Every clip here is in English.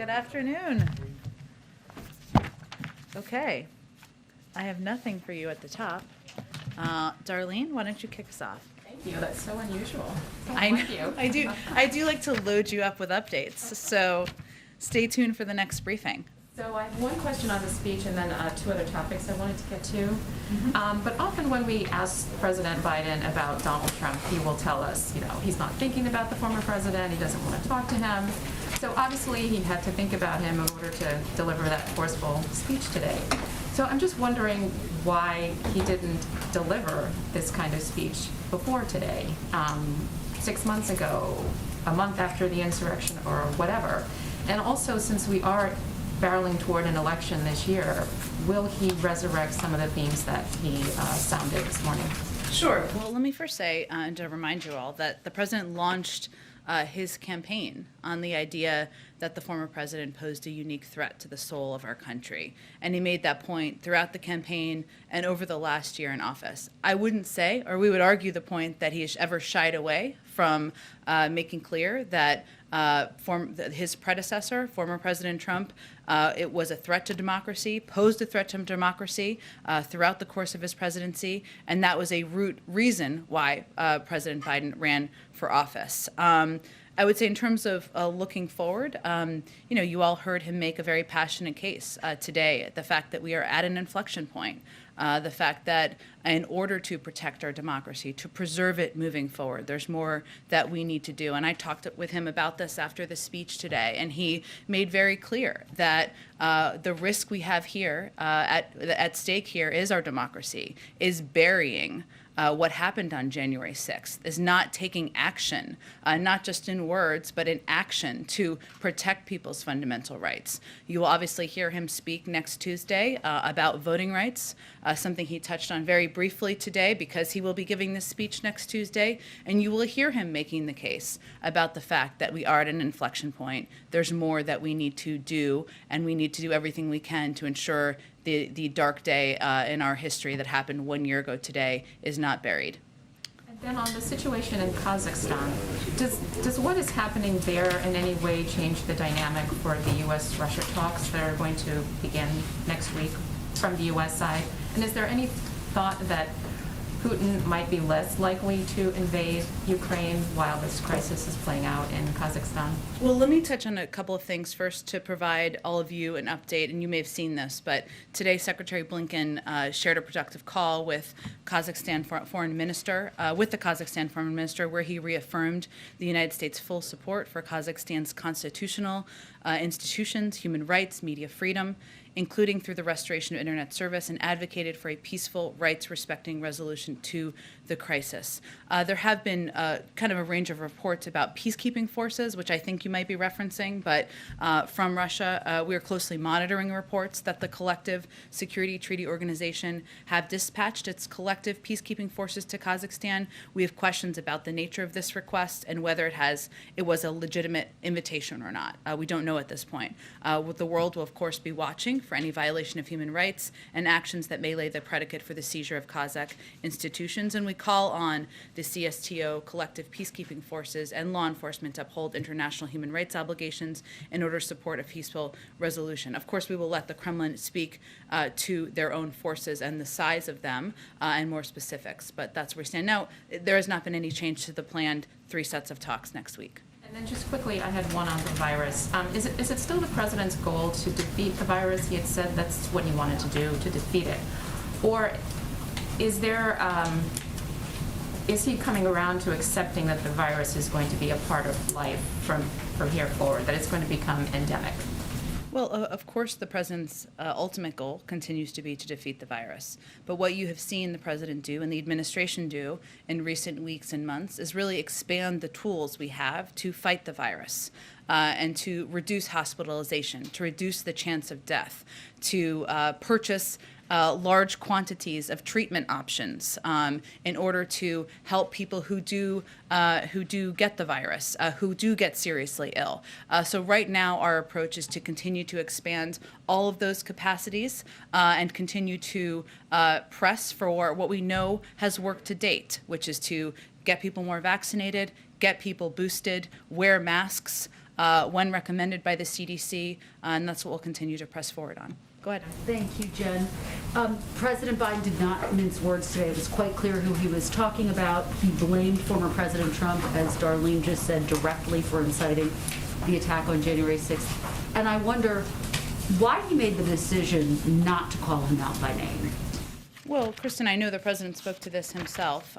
Good afternoon. Okay, I have nothing for you at the top. Darlene, why don't you kick us off? Thank you. That's so unusual. I Thank you. I do like to load you up with updates, so stay tuned for the next briefing. So I have one question on the speech and then two other topics I wanted to get to. But often when we ask President Biden about Donald Trump, he will tell us, he's not thinking about the former president, he doesn't want to talk to him. So obviously he had to think about him in order to deliver that forceful speech today. So I'm just wondering why he didn't deliver this kind of speech before today, 6 months ago, a month after the insurrection or whatever. And also, since we are barreling toward an election this year, will he resurrect some of the themes that he sounded this morning? Sure. Well, let me first say, and to remind you all, that the president launched his campaign on the idea that the former president posed a unique threat to the soul of our country. And he made that point throughout the campaign and over the last year in office. I wouldn't say, or we would argue the point, that he has ever shied away from making clear that his predecessor, former President Trump, it was a threat to democracy, posed a threat to democracy throughout the course of his presidency, and that was a root reason why President Biden ran for office. I would say in terms of looking forward, you all heard him make a very passionate case today, the fact that we are at an inflection point. The fact that in order to protect our democracy, to preserve it moving forward, there's more that we need to do. And I talked with him about this after the speech today, and he made very clear that the risk we have here at stake here is our democracy, is burying what happened on January 6th, is not taking action, not just in words, but in action to protect people's fundamental rights. You will obviously hear him speak next Tuesday about voting rights, something he touched on very briefly today because he will be giving this speech next Tuesday, and you will hear him making the case about the fact that we are at an inflection point. There's more that we need to do, and we need to do everything we can to ensure the dark day in our history that happened 1 year ago today is not buried. And then on the situation in Kazakhstan, does what is happening there in any way change the dynamic for the U.S.-Russia talks that are going to begin next week from the U.S. side? And is there any thought that Putin might be less likely to invade Ukraine while this crisis is playing out in Kazakhstan? Well, let me touch on a couple of things first to provide all of you an update, and you may have seen this, but today Secretary Blinken shared a productive call with Kazakhstan foreign minister, where he reaffirmed the United States' full support for Kazakhstan's constitutional institutions, human rights, media freedom, including through the restoration of internet service, and advocated for a peaceful, rights-respecting resolution to the crisis. There have been kind of a range of reports about peacekeeping forces, which I think you might be referencing, but from Russia, we are closely monitoring reports that the Collective Security Treaty Organization have dispatched its collective peacekeeping forces to Kazakhstan. We have questions about the nature of this request and whether it was a legitimate invitation or not. We don't know at this point. The world will, of course, be watching for any violation of human rights and actions that may lay the predicate for the seizure of Kazakh institutions. And we call on the CSTO, collective peacekeeping forces, and law enforcement to uphold international human rights obligations in order to support a peaceful resolution. Of course, we will let the Kremlin speak to their own forces and the size of them and more specifics, but that's where we stand. Now, there has not been any change to the planned 3 sets of talks next week. And then just quickly, I had one on the virus. Is it still the president's goal to defeat the virus? He had said that's what he wanted to do, to defeat it. Or is he coming around to accepting that the virus is going to be a part of life from here forward, that it's going to become endemic? Well, of course, the president's ultimate goal continues to be to defeat the virus. But what you have seen the president do and the administration do in recent weeks and months is really expand the tools we have to fight the virus and to reduce hospitalization, to reduce the chance of death, to purchase large quantities of treatment options in order to help people who do get the virus, who do get seriously ill. So right now our approach is to continue to expand all of those capacities and continue to press for what we know has worked to date, which is to get people more vaccinated, get people boosted, wear masks, when recommended by the CDC, and that's what we'll continue to press forward on. Go ahead. Thank you, Jen. President Biden did not mince words today. It was quite clear who he was talking about. He blamed former President Trump, as Darlene just said, directly for inciting the attack on January 6th. And I wonder why he made the decision not to call him out by name. Well, Kristen, I know the president spoke to this himself,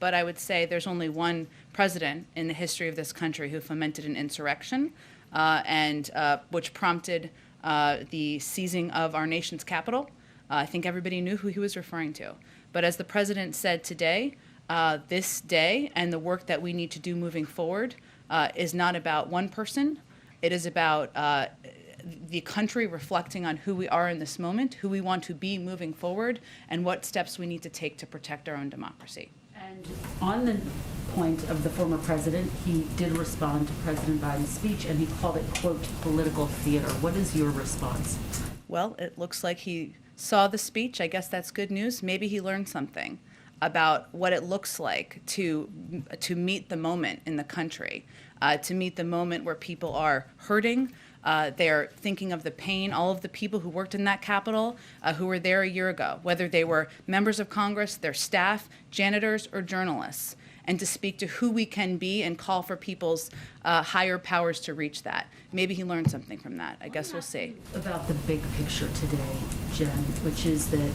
but I would say there's only one president in the history of this country who fomented an insurrection, and which prompted the seizing of our nation's capital. I think everybody knew who he was referring to. But as the president said today, this day and the work that we need to do moving forward is not about one person. It is about the country reflecting on who we are in this moment, who we want to be moving forward, and what steps we need to take to protect our own democracy. And on the point of the former president, he did respond to President Biden's speech, and he called it, quote, political theater. What is your response? Well, it looks like he saw the speech. I guess that's good news. Maybe he learned something about what it looks like to meet the moment in the country, to meet the moment where people are hurting. They're thinking of the pain, all of the people who worked in that Capitol, who were there a year ago, whether they were members of Congress, their staff, janitors, or journalists, and to speak to who we can be and call for people's higher powers to reach that. Maybe he learned something from that. I guess we'll see. About the big picture today, Jen, which is that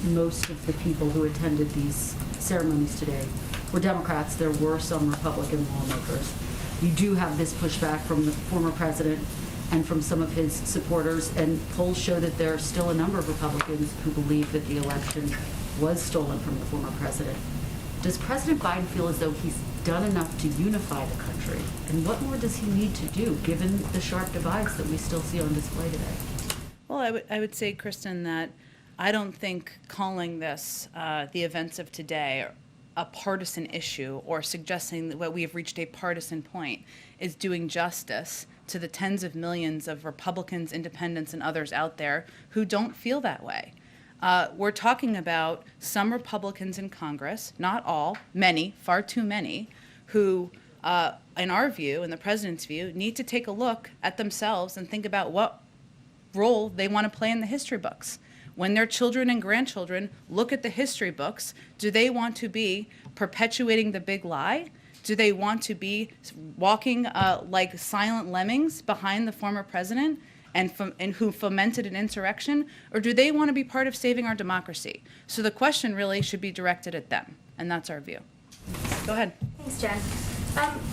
most of the people who attended these ceremonies today were Democrats. There were some Republican lawmakers. You do have this pushback from the former president and from some of his supporters, and polls show that there are still a number of Republicans who believe that the election was stolen from the former president. Does President Biden feel as though he's done enough to unify the country? And what more does he need to do, given the sharp divides that we still see on display today? Well, I would say, Kristen, that I don't think calling this the events of today a partisan issue or suggesting that we have reached a partisan point is doing justice to the tens of millions of Republicans, independents, and others out there who don't feel that way. We're talking about some Republicans in Congress, not all, many, far too many, who, in our view, in the president's view, need to take a look at themselves and think about what role they want to play in the history books. When their children and grandchildren look at the history books, do they want to be perpetuating the big lie? Do they want to be walking like silent lemmings behind the former president and who fomented an insurrection? Or do they want to be part of saving our democracy? So the question really should be directed at them, and that's our view. Go ahead. Thanks, Jen.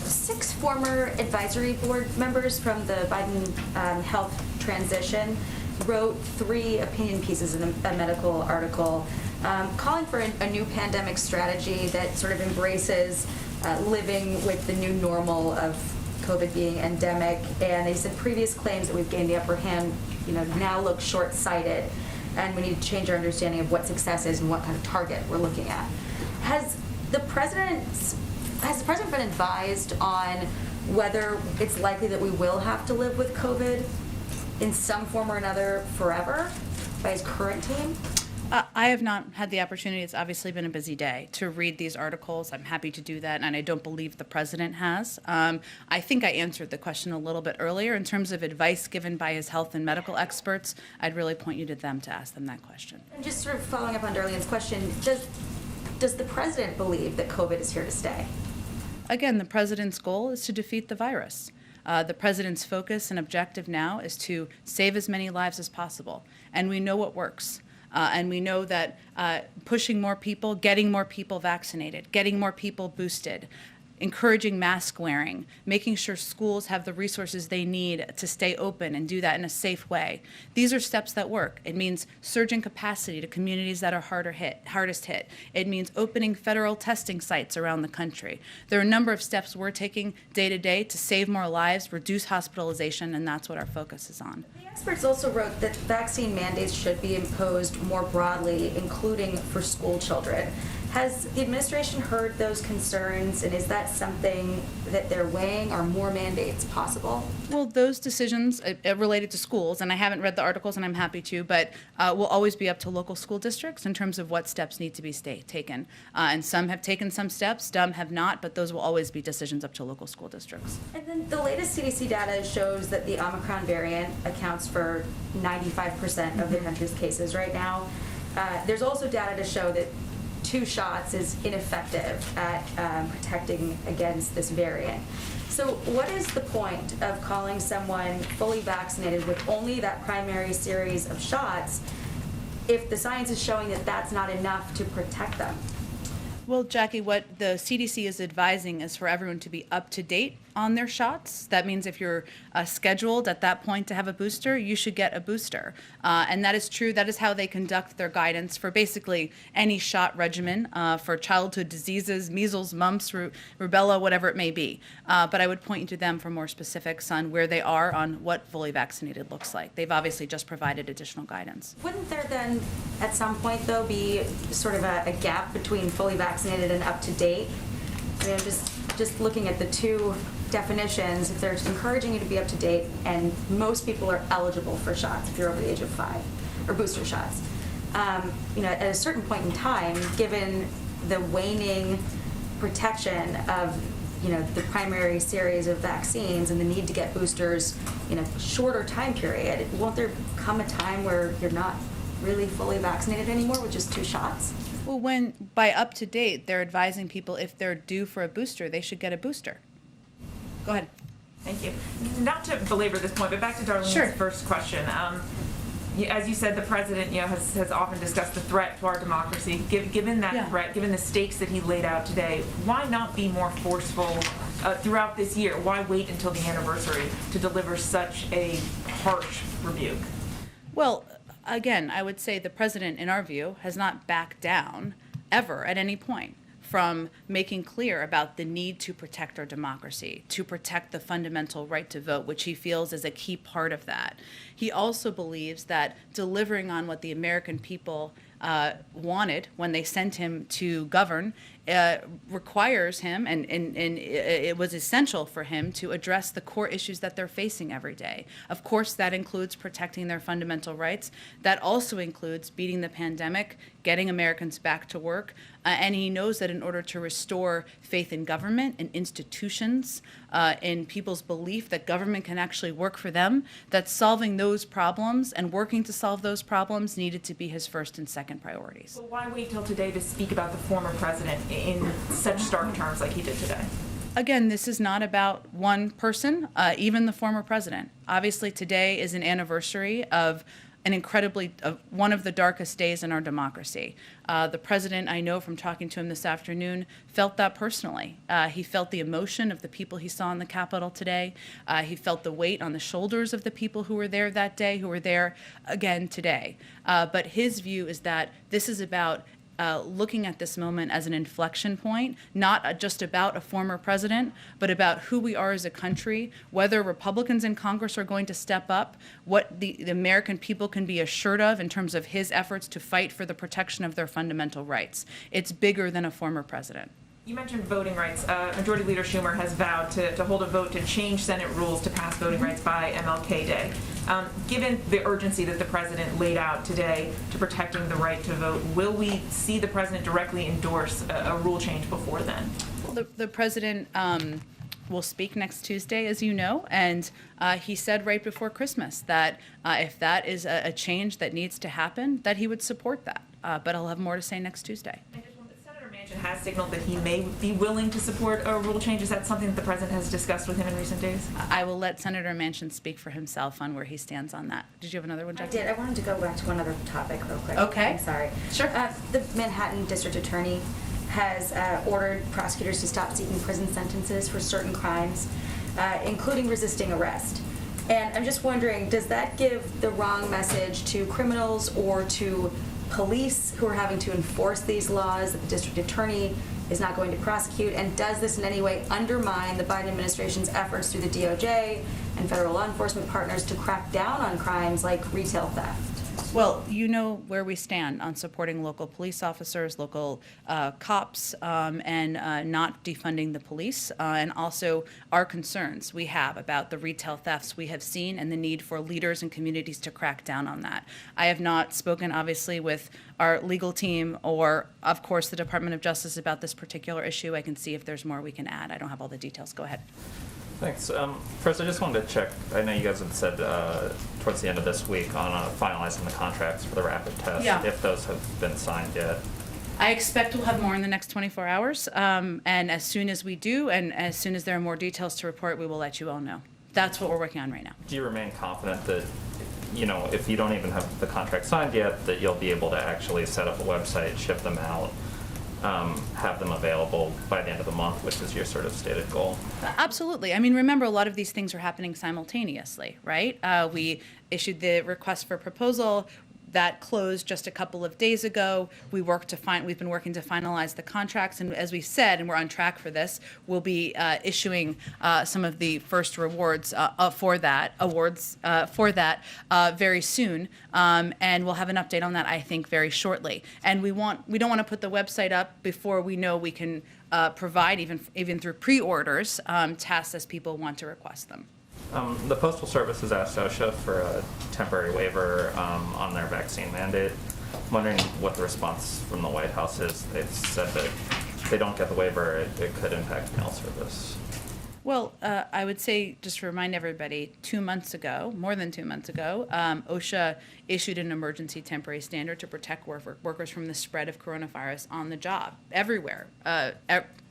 6 former advisory board members from the Biden health transition wrote 3 opinion pieces in a medical article calling for a new pandemic strategy that sort of embraces living with the new normal of COVID being endemic. And they said previous claims that we've gained the upper hand, now look short-sighted, and we need to change our understanding of what success is and what kind of target we're looking at. Has the president been advised on whether it's likely that we will have to live with COVID in some form or another forever by his current team? I have not had the opportunity, it's obviously been a busy day, to read these articles. I'm happy to do that, and I don't believe the president has. I think I answered the question a little bit earlier. In terms of advice given by his health and medical experts, I'd really point you to them to ask them that question. And just sort of following up on Darlene's question, does the president believe that COVID is here to stay? Again, the president's goal is to defeat the virus. The president's focus and objective now is to save as many lives as possible, and we know what works. And we know that pushing more people, getting more people vaccinated, getting more people boosted, encouraging mask wearing, making sure schools have the resources they need to stay open and do that in a safe way. These are steps that work. It means surging capacity to communities that are hardest hit. It means opening federal testing sites around the country. There are a number of steps we're taking day to day to save more lives, reduce hospitalization, and that's what our focus is on. The experts also wrote that vaccine mandates should be imposed more broadly, including for school children. Has the administration heard those concerns, and is that something that they're weighing? Are more mandates possible? Well, those decisions related to schools, and I haven't read the articles, and I'm happy to, but will always be up to local school districts in terms of what steps need to be taken. And some have taken some steps, some have not, but those will always be decisions up to local school districts. And then the latest CDC data shows that the Omicron variant accounts for 95% of the country's cases right now. There's also data to show that 2 shots is ineffective at protecting against this variant. So what is the point of calling someone fully vaccinated with only that primary series of shots if the science is showing that that's not enough to protect them? Well, Jackie, what the CDC is advising is for everyone to be up to date on their shots. That means if you're scheduled at that point to have a booster, you should get a booster. And that is true. That is how they conduct their guidance for basically any shot regimen for childhood diseases, measles, mumps, rubella, whatever it may be. But I would point you to them for more specifics on where they are on what fully vaccinated looks like. They've obviously just provided additional guidance. Wouldn't there then, at some point though, be sort of a gap between fully vaccinated and up to date? I mean, just looking at the 2 definitions, if they're encouraging you to be up to date, and most people are eligible for shots if you're over the age of 5, or booster shots. At a certain point in time, given the waning protection of the primary series of vaccines and the need to get boosters in a shorter time period, won't there come a time where you're not really fully vaccinated anymore with just 2 shots? Well, when by up to date, they're advising people if they're due for a booster, they should get a booster. Go ahead. Thank you. Not to belabor this point, but back to Darlene's Sure. first question. As you said, the president, has often discussed the threat to our democracy. Given that threat, given the stakes that he laid out today, why not be more forceful throughout this year? Why wait until the anniversary to deliver such a harsh rebuke? Well, again, I would say the president, in our view, has not backed down ever at any point from making clear about the need to protect our democracy, to protect the fundamental right to vote, which he feels is a key part of that. He also believes that delivering on what the American people wanted when they sent him to govern requires him, and it was essential for him to address the core issues that they're facing every day. Of course, that includes protecting their fundamental rights. That also includes beating the pandemic, getting Americans back to work, and he knows that in order to restore faith in government and institutions, in people's belief that government can actually work for them, that solving those problems and working to solve those problems needed to be his first and second priorities. So why wait till today to speak about the former president in such stark terms like he did today? Again, this is not about one person, even the former president. Obviously, today is an anniversary of one of the darkest days in our democracy. The president, I know from talking to him this afternoon, felt that personally. He felt the emotion of the people he saw in the Capitol today. He felt the weight on the shoulders of the people who were there that day, who were there again today. But his view is that this is about looking at this moment as an inflection point, not just about a former president, but about who we are as a country, whether Republicans in Congress are going to step up, what the American people can be assured of in terms of his efforts to fight for the protection of their fundamental rights. It's bigger than a former president. You mentioned voting rights. Majority Leader Schumer has vowed to hold a vote to change Senate rules to pass voting rights by MLK Day. Given the urgency that the president laid out today to protecting the right to vote, will we see the president directly endorse a rule change before then? Well, the president will speak next Tuesday, as you know, and he said right before Christmas that if that is a change that needs to happen, that he would support that. But I'll have more to say next Tuesday. Senator Manchin has signaled that he may be willing to support a rule change. Is that something that the president has discussed with him in recent days? I will let Senator Manchin speak for himself on where he stands on that. Did you have another one, I Jackie? did. I wanted to go back to one other topic real quick. Okay. I'm sorry. Sure. The Manhattan District Attorney has ordered prosecutors to stop seeking prison sentences for certain crimes, including resisting arrest. And I'm just wondering, does that give the wrong message to criminals or to police who are having to enforce these laws that the district attorney is not going to prosecute? And does this in any way undermine the Biden administration's efforts through the DOJ and federal law enforcement partners to crack down on crimes like retail theft? Well, you know where we stand on supporting local police officers, local cops, and not defunding the police, and also our concerns we have about the retail thefts we have seen and the need for leaders and communities to crack down on that. I have not spoken, obviously, with our legal team or, of course, the Department of Justice about this particular issue. I can see if there's more we can add. I don't have all the details. Go ahead. Thanks. First, I just wanted to check. I know you guys had said towards the end of this week on finalizing the contracts for the rapid test, Yeah. if those have been signed yet. I expect we'll have more in the next 24 hours. And as soon as we do, and as soon as there are more details to report, we will let you all know. That's what we're working on right now. Do you remain confident that, if you don't even have the contract signed yet, that you'll be able to actually set up a website, ship them out, have them available by the end of the month, which is your sort of stated goal? Absolutely. I mean, remember, a lot of these things are happening simultaneously, right? We issued the request for proposal. That closed just a couple of days ago. We've been working to finalize the contracts, and as we said, and we're on track for this, we'll be issuing some of the first rewards for that very soon, and we'll have an update on that, I think, very shortly. And we don't want to put the website up before we know we can provide, even through pre-orders, tests as people want to request them. The Postal Service has asked OSHA for a temporary waiver on their vaccine mandate. I'm wondering what the response from the White House is. They've said that if they don't get the waiver, it could impact mail service. Well, I would say, just to remind everybody, more than 2 months ago, OSHA issued an emergency temporary standard to protect workers from the spread of coronavirus on the job, everywhere.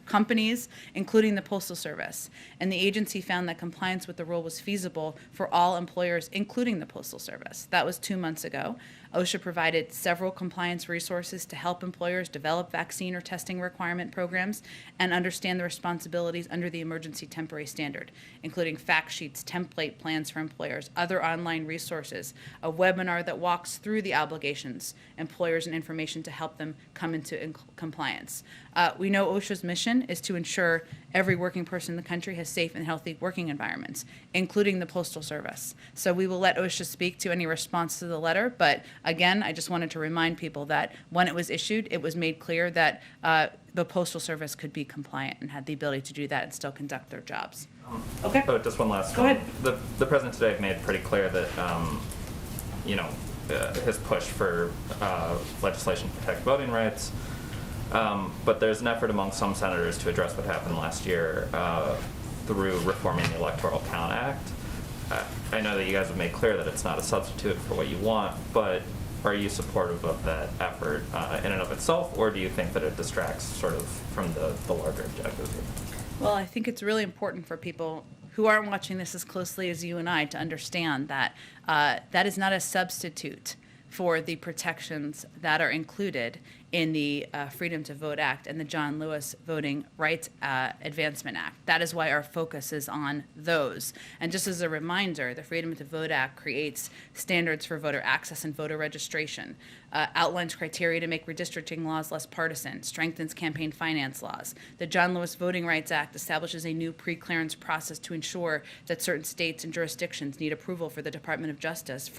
Companies, including the Postal Service. And the agency found that compliance with the rule was feasible for all employers, including the Postal Service. That was 2 months ago. OSHA provided several compliance resources to help employers develop vaccine or testing requirement programs and understand the responsibilities under the emergency temporary standard, including fact sheets, template plans for employers, other online resources, a webinar that walks through the obligations, employers, and information to help them come into compliance. We know OSHA's mission is to ensure every working person in the country has safe and healthy working environments, including the Postal Service. So we will let OSHA speak to any response to the letter, but again, I just wanted to remind people that when it was issued, it was made clear that the Postal Service could be compliant and had the ability to do that and still conduct their jobs. Okay. Oh, just one last Go one. ahead. The president today made pretty clear that, his push for legislation to protect voting rights. But there's an effort among some senators to address what happened last year through reforming the Electoral Count Act. I know that you guys have made clear that it's not a substitute for what you want, but are you supportive of that effort in and of itself, or do you think that it distracts sort of from the larger objective here? Well, I think it's really important for people who aren't watching this as closely as you and I to understand that that is not a substitute for the protections that are included in the Freedom to Vote Act and the John Lewis Voting Rights Advancement Act. That is why our focus is on those. And just as a reminder, the Freedom to Vote Act creates standards for voter access and voter registration, outlines criteria to make redistricting laws less partisan, strengthens campaign finance laws. The John Lewis Voting Rights Act establishes a new pre-clearance process to ensure that certain states and jurisdictions need approval from the Department of Justice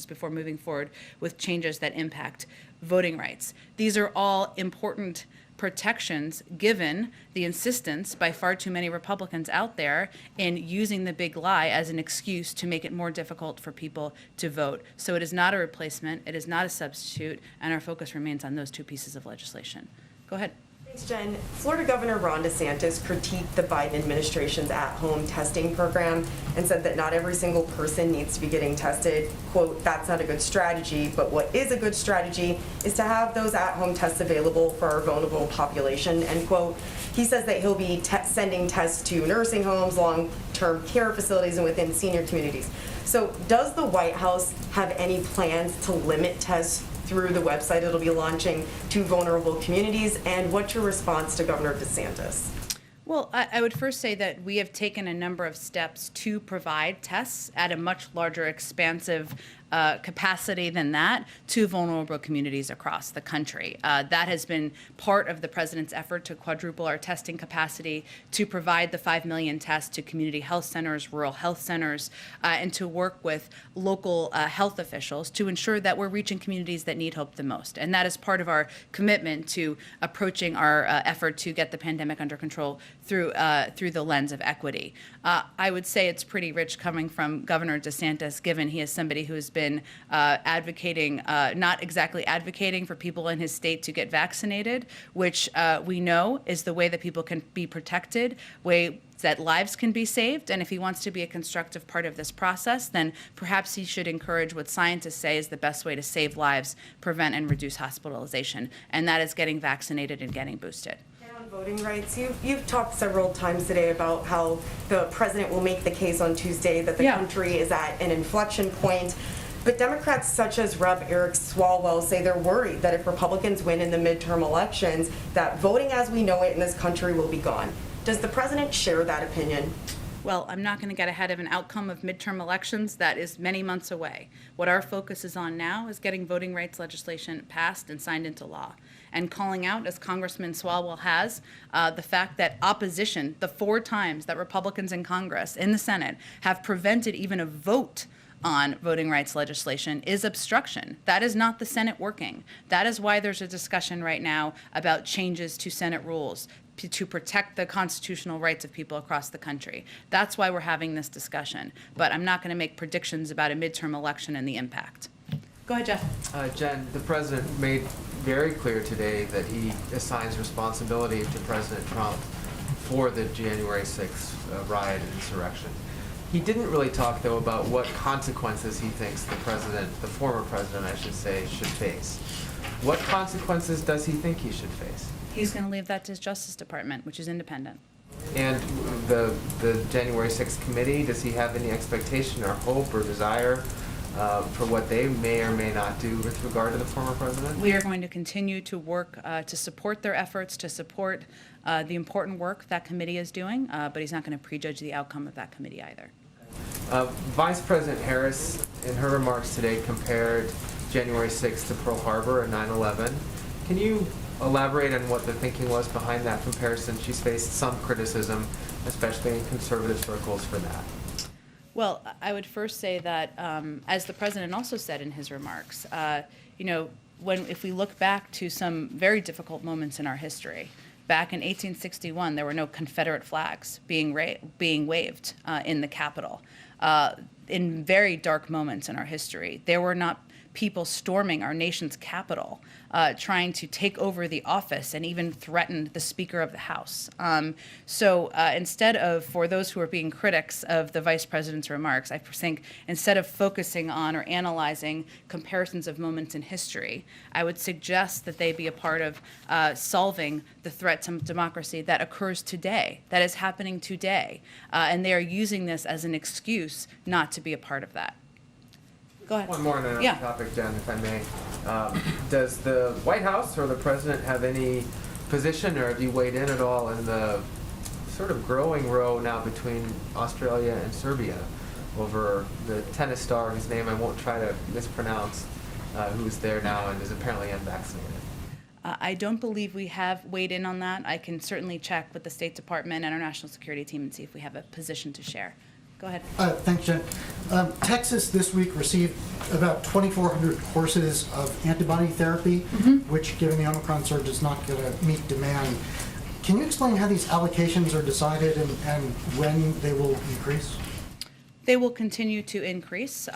before moving forward with changes that impact voting rights. These are all important protections given the insistence by far too many Republicans out there in using the big lie as an excuse to make it more difficult for people to vote. So it is not a replacement, it is not a substitute, and our focus remains on those two pieces of legislation. Go ahead. Thanks, Jen. Florida Governor Ron DeSantis critiqued the Biden administration's at-home testing program and said that not every single person needs to be getting tested. Quote, "That's not a good strategy, but what is a good strategy is to have those at-home tests available for our vulnerable population," end quote. He says that he'll be sending tests to nursing homes, long-term care facilities, and within senior communities. So does the White House have any plans to limit tests through the website it'll be launching to vulnerable communities? And what's your response to Governor DeSantis? Well, I would first say that we have taken a number of steps to provide tests at a much larger, expansive capacity than that to vulnerable communities across the country. That has been part of the president's effort to quadruple our testing capacity, to provide the 5 million tests to community health centers, rural health centers, and to work with local health officials to ensure that we're reaching communities that need hope the most. And that is part of our commitment to approaching our effort to get the pandemic under control through the lens of equity. I would say it's pretty rich coming from Governor DeSantis, given he is somebody who has been advocating, not exactly advocating for people in his state to get vaccinated, which we know is the way that people can be protected, way that lives can be saved. And if he wants to be a constructive part of this process, then perhaps he should encourage what scientists say is the best way to save lives, prevent and reduce hospitalization, and that is getting vaccinated and getting boosted. On voting rights, you've talked several times today about how the president will make the case on Tuesday that the country is at an inflection point. But Democrats such as Rep. Eric Swalwell say they're worried that if Republicans win in the midterm elections, that voting as we know it in this country will be gone. Does the president share that opinion? Well, I'm not going to get ahead of an outcome of midterm elections that is many months away. What our focus is on now is getting voting rights legislation passed and signed into law, and calling out, as Congressman Swalwell has, the fact that opposition, the 4 times that Republicans in Congress, in the Senate, have prevented even a vote on voting rights legislation is obstruction. That is not the Senate working. That is why there's a discussion right now about changes to Senate rules to protect the constitutional rights of people across the country. That's why we're having this discussion. But I'm not going to make predictions about a midterm election and the impact. Go ahead, Jeff. Jen, the president made very clear today that he assigns responsibility to President Trump for the January 6th riot and insurrection. He didn't really talk, though, about what consequences he thinks the president, the former president, I should say, should face. What consequences does he think he should face? He's going to leave that to his Justice Department, which is independent. And the January 6th committee, does he have any expectation or hope or desire for what they may or may not do with regard to the former president? We are going to continue to work to support their efforts, to support the important work that committee is doing, but he's not going to prejudge the outcome of that committee either. Vice President Harris, in her remarks today, compared January 6th to Pearl Harbor and 9/11. Can you elaborate on what the thinking was behind that comparison? She's faced some criticism, especially in conservative circles, for that. Well, I would first say that, as the president also said in his remarks, if we look back to some very difficult moments in our history, back in 1861, there were no Confederate flags being waved in the Capitol. In very dark moments in our history, there were not people storming our nation's capital, trying to take over the office and even threaten the Speaker of the House. So instead of, for those who are being critics of the Vice President's remarks, I think instead of focusing on or analyzing comparisons of moments in history, I would suggest that they be a part of solving the threat to democracy that occurs today, that is happening today. And they are using this as an excuse not to be a part of that. Go ahead. One more on another topic, Jen, if I may. Does the White House or the president have any position, or have you weighed in at all in the sort of growing row now between Australia and Serbia over the tennis star whose name I won't try to mispronounce, who's there now and is apparently unvaccinated? I don't believe we have weighed in on that. I can certainly check with the State Department and our national security team and see if we have a position to share. Go ahead. Thanks, Jen. Texas this week received about 2,400 courses of antibody therapy, which, given the Omicron surge, is not going to meet demand. Can you explain how these allocations are decided and when they will increase? They will continue to increase.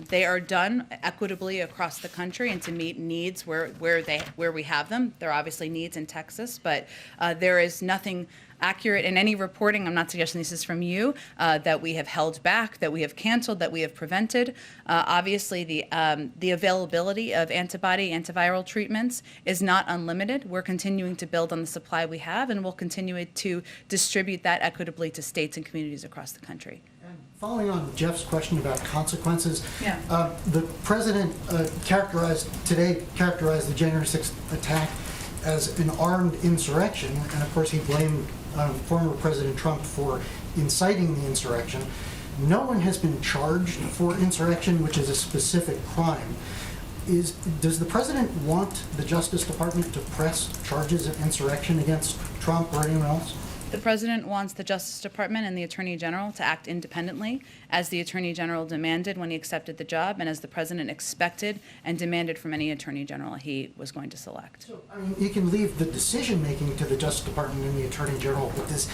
They are done equitably across the country and to meet needs where we have them. There are obviously needs in Texas, but there is nothing accurate in any reporting. I'm not suggesting this is from you, that we have held back, that we have canceled, that we have prevented. Obviously, the availability of antiviral treatments is not unlimited. We're continuing to build on the supply we have, and we'll continue to distribute that equitably to states and communities across the country. Following on Jeff's question about consequences, Yeah. The president characterized the January 6th attack as an armed insurrection, and of course he blamed former President Trump for inciting the insurrection. no one has been charged for insurrection, which is a specific crime. Does the president want the Justice Department to press charges of insurrection against Trump or anyone else? The president wants the Justice Department and the Attorney General to act independently, as the Attorney General demanded when he accepted the job, and as the president expected and demanded from any Attorney General he was going to select. So, I mean, you can leave the decision-making to the Justice Department and the Attorney General, but this,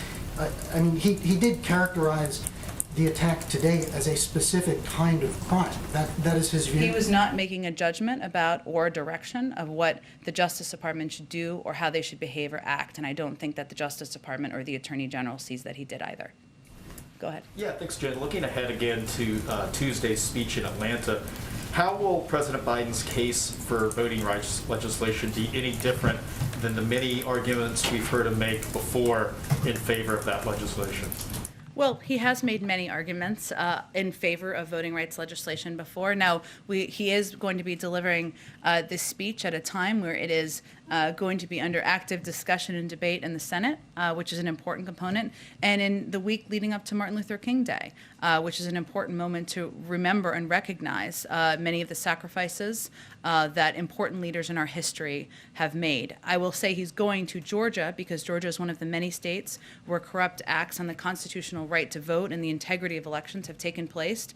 I mean, he did characterize the attack today as a specific kind of crime. That is his view? He was not making a judgment about or a direction of what the Justice Department should do or how they should behave or act, and I don't think that the Justice Department or the Attorney General sees that he did either. Go ahead. Yeah, thanks, Jen. Looking ahead again to Tuesday's speech in Atlanta, how will President Biden's case for voting rights legislation be any different than the many arguments we've heard him make before in favor of that legislation? Well, he has made many arguments in favor of voting rights legislation before. Now, he is going to be delivering this speech at a time where it is going to be under active discussion and debate in the Senate, which is an important component, and in the week leading up to Martin Luther King Day, which is an important moment to remember and recognize many of the sacrifices that important leaders in our history have made. I will say he's going to Georgia because Georgia is one of the many states where corrupt acts on the constitutional right to vote and the integrity of elections have taken place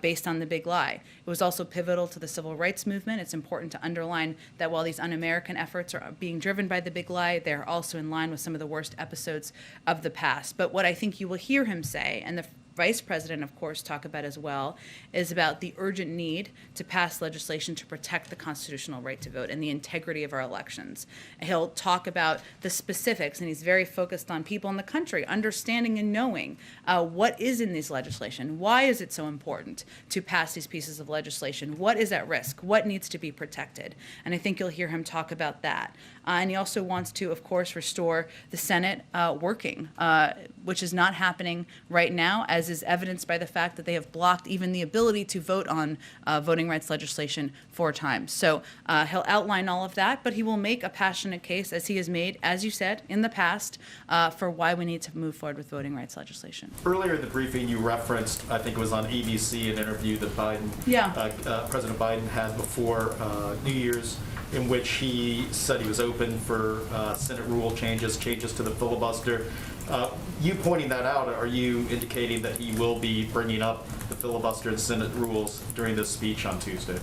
based on the big lie. It was also pivotal to the civil rights movement. It's important to underline that while these un-American efforts are being driven by the big lie, they're also in line with some of the worst episodes of the past. But what I think you will hear him say, and the Vice President, of course, talk about as well, is about the urgent need to pass legislation to protect the constitutional right to vote and the integrity of our elections. He'll talk about the specifics, and he's very focused on people in the country understanding and knowing what is in this legislation. Why is it so important to pass these pieces of legislation? What is at risk? What needs to be protected? And I think you'll hear him talk about that. And he also wants to, of course, restore the Senate working, which is not happening right now, as is evidenced by the fact that they have blocked even the ability to vote on voting rights legislation 4 times. So he'll outline all of that, but he will make a passionate case, as he has made, as you said, in the past, for why we need to move forward with voting rights legislation. Earlier in the briefing, you referenced, I think it was on ABC, an interview that President Biden had before New Year's, in which he said he was open for Senate rule changes to the filibuster. You pointing that out, are you indicating that he will be bringing up the filibuster and Senate rules during this speech on Tuesday?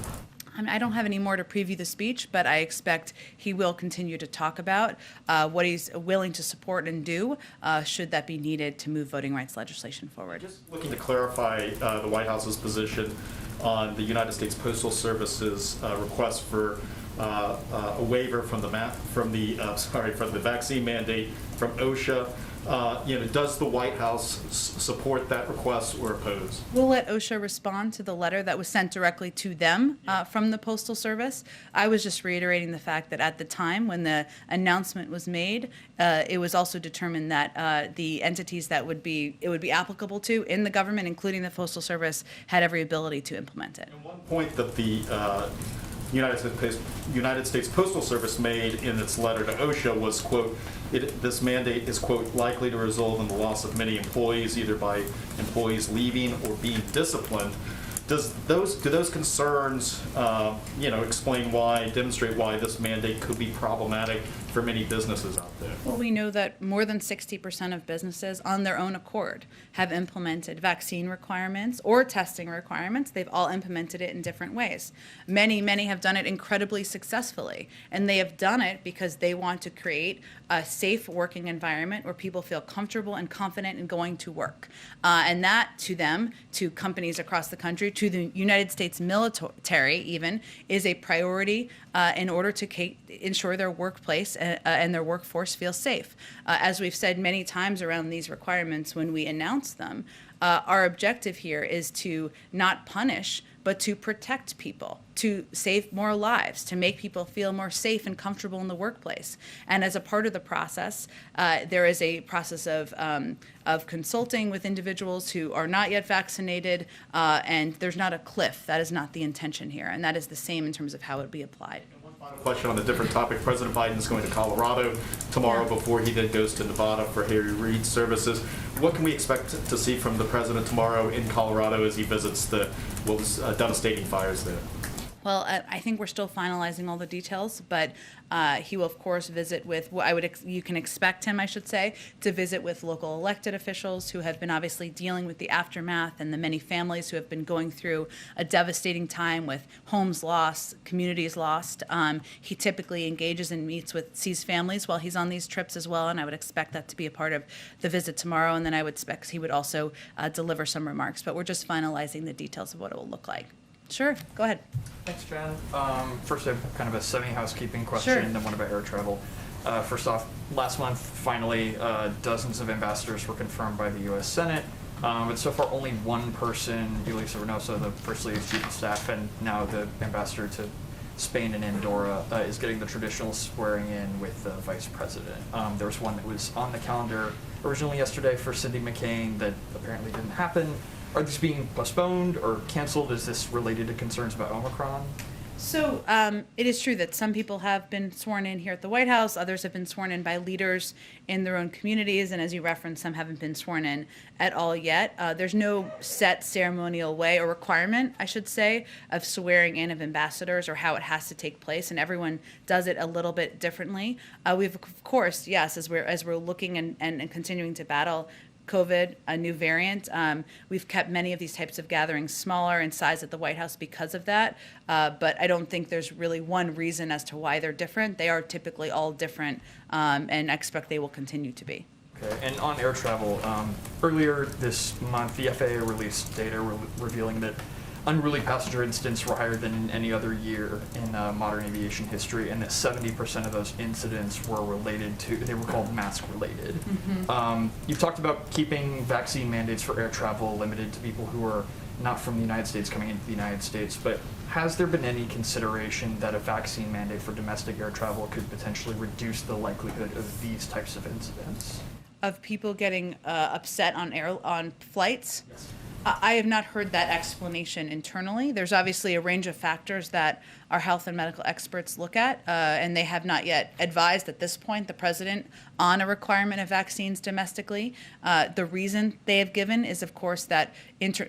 I mean, I don't have any more to preview the speech, but I expect he will continue to talk about what he's willing to support and do should that be needed to move voting rights legislation forward. Just looking to clarify the White House's position on the United States Postal Service's request for a waiver from the vaccine mandate from OSHA. Does the White House support that request or oppose? We'll let OSHA respond to the letter that was sent directly to them from the Postal Service. I was just reiterating the fact that at the time when the announcement was made, it was also determined that the entities that it would be applicable to in the government, including the Postal Service, had every ability to implement it. And one point that the United States Postal Service made in its letter to OSHA was, quote, this mandate is, quote, likely to result in the loss of many employees, either by employees leaving or being disciplined. Do those concerns, demonstrate why this mandate could be problematic for many businesses out there? Well, we know that more than 60% of businesses on their own accord have implemented vaccine requirements or testing requirements. They've all implemented it in different ways. Many have done it incredibly successfully, and they have done it because they want to create a safe working environment where people feel comfortable and confident in going to work. And that, to them, to companies across the country, to the United States military even, is a priority in order to ensure their workplace and their workforce feels safe. As we've said many times around these requirements when we announce them, our objective here is to not punish, but to protect people, to save more lives, to make people feel more safe and comfortable in the workplace. And as a part of the process, there is a process of consulting with individuals who are not yet vaccinated, and there's not a cliff. That is not the intention here, and that is the same in terms of how it would be applied. One Final question on a different topic. President Biden is going to Colorado tomorrow before he then goes to Nevada for Harry Reid services. What can we expect to see from the president tomorrow in Colorado as he visits what was devastating fires there? Well, I think we're still finalizing all the details, but he will, of course, visit with, you can expect him, I should say, to visit with local elected officials who have been obviously dealing with the aftermath and the many families who have been going through a devastating time with homes lost, communities lost. He typically engages and sees families while he's on these trips as well, and I would expect that to be a part of the visit tomorrow, and then I would expect he would also deliver some remarks, but we're just finalizing the details of what it will look like. Sure, go ahead. Thanks, Jen. First, I have kind of a semi-housekeeping question, Sure. then one about air travel. First off, last month, finally, dozens of ambassadors were confirmed by the U.S. Senate, but so far only one person, Elisa Reynoso, the First Lady's Chief of Staff, and now the ambassador to Spain and Andorra, is getting the traditional swearing in with the Vice President. There was one that was on the calendar originally yesterday for Cindy McCain that apparently didn't happen. Are these being postponed or canceled? Is this related to concerns about Omicron? So it is true that some people have been sworn in here at the White House. Others have been sworn in by leaders in their own communities. And as you referenced, some haven't been sworn in at all yet. There's no set ceremonial way or requirement, I should say, of swearing in of ambassadors or how it has to take place. And everyone does it a little bit differently. We've, of course, yes, as we're looking and continuing to battle COVID, a new variant. We've kept many of these types of gatherings smaller in size at the White House because of that. But I don't think there's really one reason as to why they're different. They are typically all different, and I expect they will continue to be. Okay, and on air travel, earlier this month, the FAA released data revealing that unruly passenger incidents were higher than in any other year in modern aviation history, and that 70% of those incidents were they were called mask related. Mm-hmm. You've talked about keeping vaccine mandates for air travel limited to people who are not from the United States coming into the United States, but has there been any consideration that a vaccine mandate for domestic air travel could potentially reduce the likelihood of these types of incidents? Of people getting upset on flights? Yes. I have not heard that explanation internally. There's obviously a range of factors that our health and medical experts look at, and they have not yet advised at this point the president on a requirement of vaccines domestically. The reason they have given is, of course, that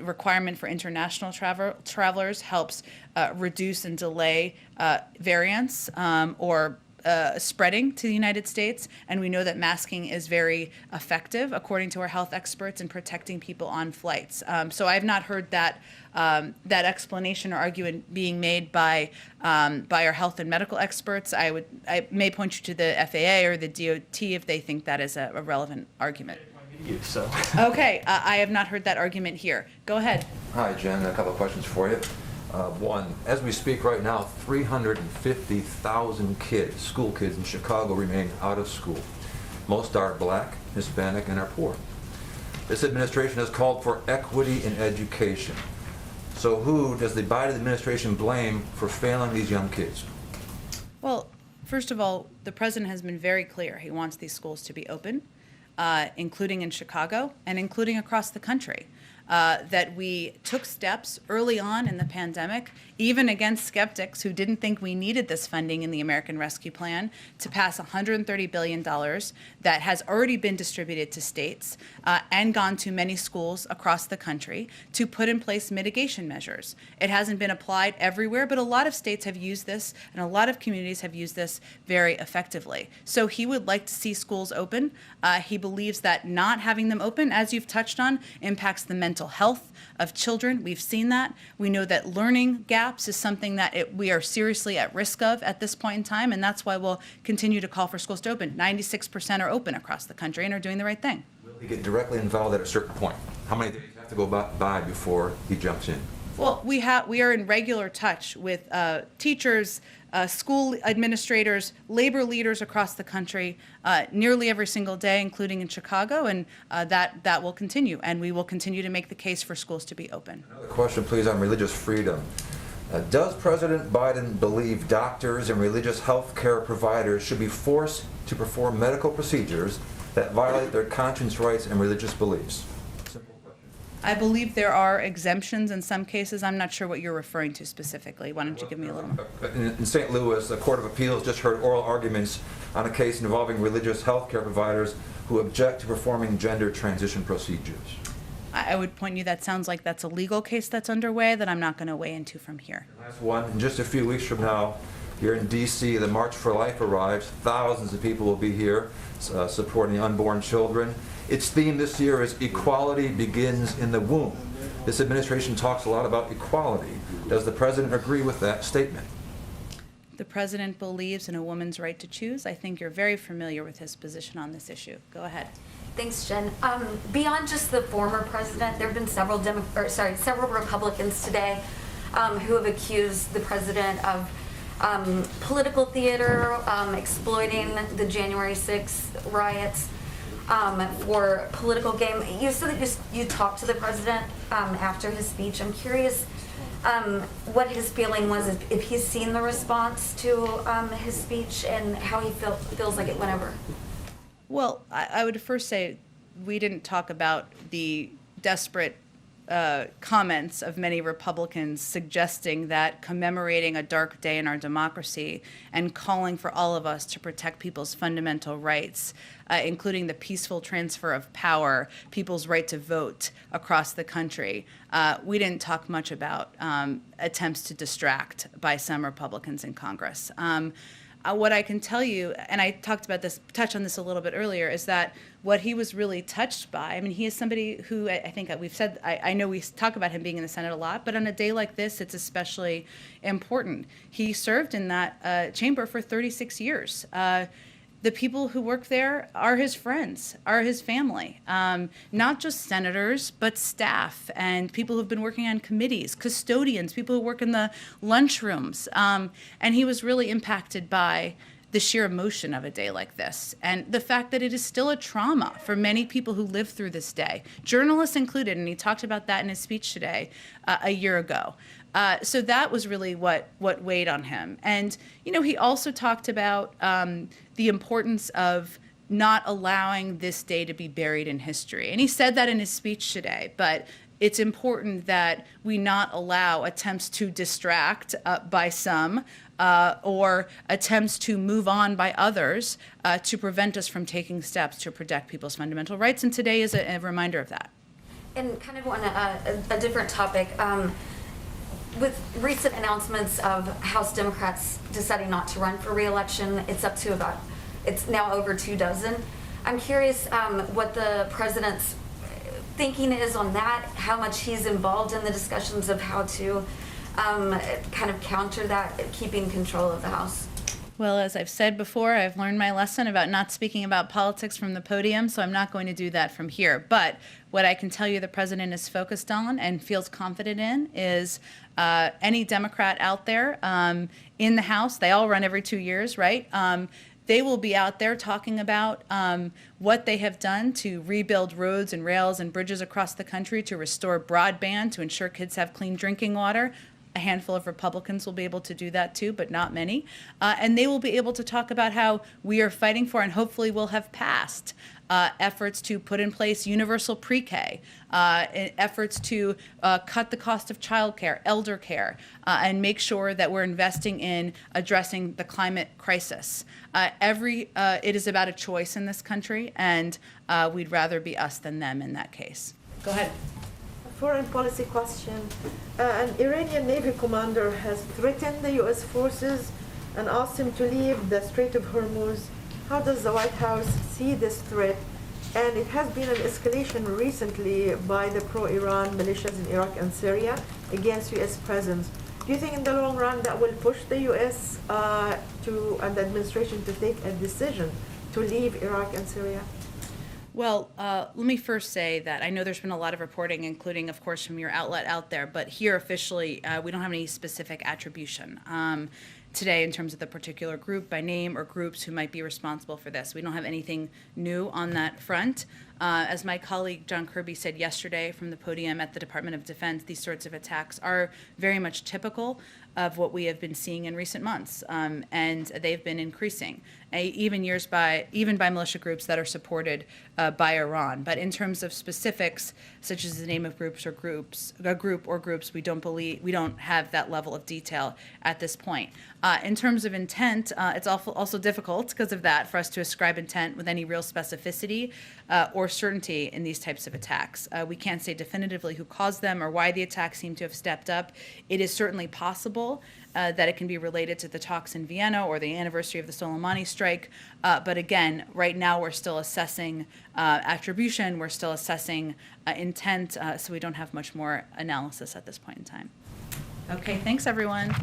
requirement for international travelers helps reduce and delay variants or spreading to the United States, and we know that masking is very effective, according to our health experts, in protecting people on flights. So I have not heard that explanation or argument being made by our health and medical experts. I may point you to the FAA or the DOT if they think that is a relevant argument. So. Okay, I have not heard that argument here. Go ahead. Hi, Jen. A couple of questions for you. One, as we speak right now, 350,000 kids, school kids in Chicago, remain out of school. Most are black, Hispanic, and are poor. This administration has called for equity in education. So who does the Biden administration blame for failing these young kids? Well, first of all, the president has been very clear. He wants these schools to be open, including in Chicago and including across the country. That we took steps early on in the pandemic, even against skeptics who didn't think we needed this funding in the American Rescue Plan, to pass $130 billion that has already been distributed to states and gone to many schools across the country to put in place mitigation measures. It hasn't been applied everywhere, but a lot of states have used this and a lot of communities have used this very effectively. So he would like to see schools open. He believes that not having them open, as you've touched on, impacts the mental health of children. We've seen that. We know that learning gaps is something that we are seriously at risk of at this point in time, and that's why we'll continue to call for schools to open. 96% are open across the country and are doing the right thing. Will he get directly involved at a certain point? How many days have to go by before he jumps in? Well, we are in regular touch with teachers, school administrators, labor leaders across the country, nearly every single day, including in Chicago, and that will continue. And we will continue to make the case for schools to be open. Another question, please, on religious freedom. Does President Biden believe doctors and religious health care providers should be forced to perform medical procedures that violate their conscience rights and religious beliefs? Simple question. I believe there are exemptions in some cases. I'm not sure what you're referring to specifically. Why don't you give me a little more? In St. Louis, the Court of Appeals just heard oral arguments on a case involving religious health care providers who object to performing gender transition procedures. I would point you, that sounds like that's a legal case that's underway that I'm not going to weigh into from here. Last one, in just a few weeks from now, here in D.C., the March for Life arrives. Thousands of people will be here supporting unborn children. Its theme this year is Equality Begins in the Womb. This administration talks a lot about equality. Does the president agree with that statement? The president believes in a woman's right to choose. I think you're very familiar with his position on this issue. Go ahead. Thanks, Jen. Beyond just the former president, there have been several Republicans today who have accused the president of political theater, exploiting the January 6th riots for political gain. You said that you talked to the president after his speech. I'm curious what his feeling was, if he's seen the response to his speech and how he feels like it went over. Well, I would first say we didn't talk about the desperate comments of many Republicans suggesting that commemorating a dark day in our democracy and calling for all of us to protect people's fundamental rights, including the peaceful transfer of power, people's right to vote across the country. We didn't talk much about attempts to distract by some Republicans in Congress. What I can tell you, and I touched on this a little bit earlier, is that what he was really touched by, I mean, he is somebody who I think we've said, I know we talk about him being in the Senate a lot, but on a day like this, it's especially important. He served in that chamber for 36 years. The people who work there are his friends, are his family, not just senators, but staff and people who've been working on committees, custodians, people who work in the lunchrooms. And he was really impacted by the sheer emotion of a day like this and the fact that it is still a trauma for many people who live through this day, journalists included, and he talked about that in his speech today a year ago. So that was really what weighed on him. And, he also talked about the importance of not allowing this day to be buried in history. And he said that in his speech today, but it's important that we not allow attempts to distract by some or attempts to move on by others to prevent us from taking steps to protect people's fundamental rights. And today is a reminder of that. And kind of on a different topic, with recent announcements of House Democrats deciding not to run for re-election, it's now over 24. I'm curious what the president's thinking is on that, how much he's involved in the discussions of how to kind of counter that, keeping control of the House. Well, as I've said before, I've learned my lesson about not speaking about politics from the podium, so I'm not going to do that from here. But what I can tell you the president is focused on and feels confident in is any Democrat out there in the House, they all run every 2 years, right? They will be out there talking about what they have done to rebuild roads and rails and bridges across the country, to restore broadband, to ensure kids have clean drinking water. A handful of Republicans will be able to do that too, but not many. And they will be able to talk about how we are fighting for and hopefully will have passed efforts to put in place universal pre-K, efforts to cut the cost of childcare, elder care, and make sure that we're investing in addressing the climate crisis. It is about a choice in this country, and we'd rather be us than them in that case. Go ahead. Foreign policy question. An Iranian Navy commander has threatened the U.S. forces and asked him to leave the Strait of Hormuz. How does the White House see this threat? And it has been an escalation recently by the pro-Iran militias in Iraq and Syria against U.S. presence. Do you think in the long run that will push the U.S. and the administration to take a decision to leave Iraq and Syria? Well, let me first say that I know there's been a lot of reporting, including, of course, from your outlet out there, but here officially, we don't have any specific attribution today in terms of the particular group by name or groups who might be responsible for this. We don't have anything new on that front. As my colleague John Kirby said yesterday from the podium at the Department of Defense, these sorts of attacks are very much typical of what we have been seeing in recent months, and they've been increasing, even by militia groups that are supported by Iran. But in terms of specifics, such as the name of groups, we don't have that level of detail at this point. In terms of intent, it's also difficult because of that for us to ascribe intent with any real specificity or certainty in these types of attacks. We can't say definitively who caused them or why the attacks seem to have stepped up. It is certainly possible that it can be related to the talks in Vienna or the anniversary of the Soleimani strike. But again, right now we're still assessing attribution, we're still assessing intent, so we don't have much more analysis at this point in time. Okay, thanks everyone.